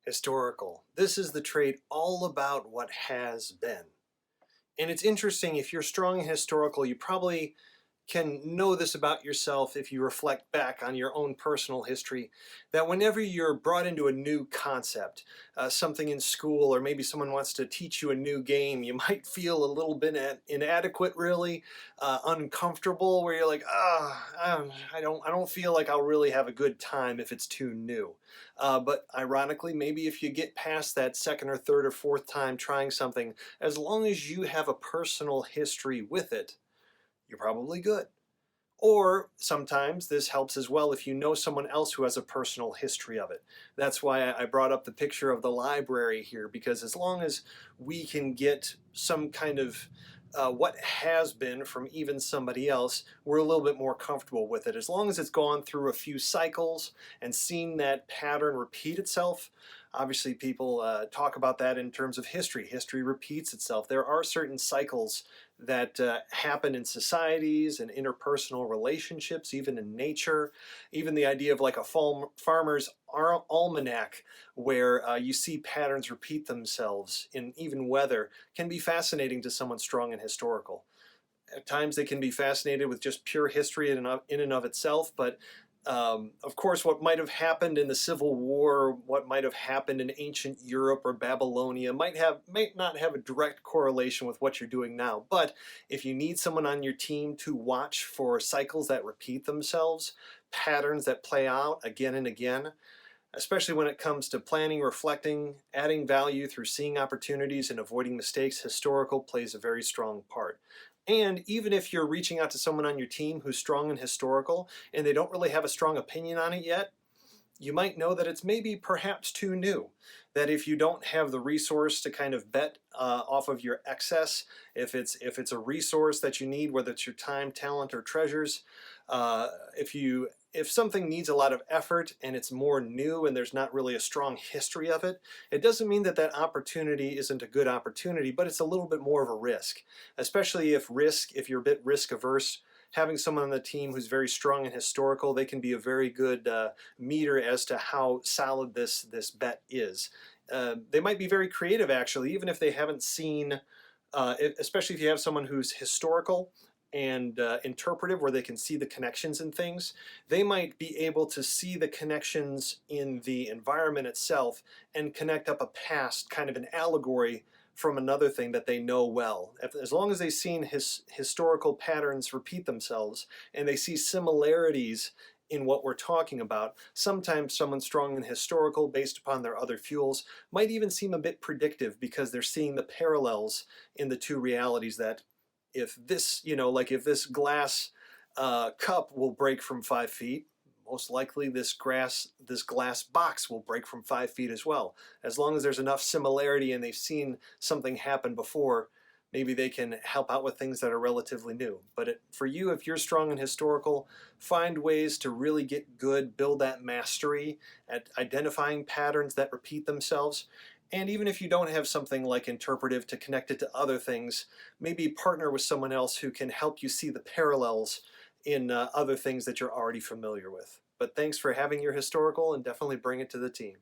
Historical. This is the trait all about what has been. And it's interesting, if you're strong in historical, you probably can know this about yourself if you reflect back on your own personal history, that whenever you're brought into a new concept, something in school, or maybe someone wants to teach you a new game, you might feel a little bit inadequate, really uncomfortable, where you're like, I don't feel like I'll really have a good time if it's too new. But ironically, maybe if you get past that second or third or fourth time trying something, as long as you have a personal history with it, you're probably good. Or sometimes this helps as well if you know someone else who has a personal history of it. That's why I brought up the picture of the library here, because as long as we can get some kind of what has been from even somebody else, we're a little bit more comfortable with it. As long as it's gone through a few cycles and seen that pattern repeat itself. Obviously, people talk about that in terms of history. History repeats itself. There are certain cycles that happen in societies and interpersonal relationships, even in nature. Even the idea of like a farmer's almanac, where you see patterns repeat themselves in even weather, can be fascinating to someone strong and historical. At times they can be fascinated with just pure history in and of itself, but of course, what might have happened in the Civil War, what might have happened in ancient Europe or Babylonia, might not have a direct correlation with what you're doing now. But if you need someone on your team to watch for cycles that repeat themselves, patterns that play out again and again, especially when it comes to planning, reflecting, adding value through seeing opportunities and avoiding mistakes, historical plays a very strong part. And even if you're reaching out to someone on your team who's strong in historical and they don't really have a strong opinion on it yet, you might know that it's maybe perhaps too new. That if you don't have the resource to kind of bet off of your excess, if it's a resource that you need, whether it's your time, talent, or treasures, uh, if something needs a lot of effort and it's more new and there's not really a strong history of it, it doesn't mean that that opportunity isn't a good opportunity, but it's a little bit more of a risk. Especially if you're a bit risk averse, having someone on the team who's very strong and historical, they can be a very good meter as to how solid this bet is. They might be very creative, actually, even if they haven't seen, especially if you have someone who's historical and interpretive, where they can see the connections in things. They might be able to see the connections in the environment itself and connect up a past, kind of an allegory from another thing that they know well. As long as they've seen historical patterns repeat themselves and they see similarities in what we're talking about, sometimes someone strong and historical based upon their other fuels might even seem a bit predictive, because they're seeing the parallels in the two realities. That if this, like if this glass cup will break from 5 feet, most likely this glass box will break from 5 feet as well. As long as there's enough similarity and they've seen something happen before, maybe they can help out with things that are relatively new. But for you, if you're strong in historical, find ways to really get good, build that mastery at identifying patterns that repeat themselves. And even if you don't have something like interpretive to connect it to other things, maybe partner with someone else who can help you see the parallels in other things that you're already familiar with. But thanks for having your historical, and definitely bring it to the team.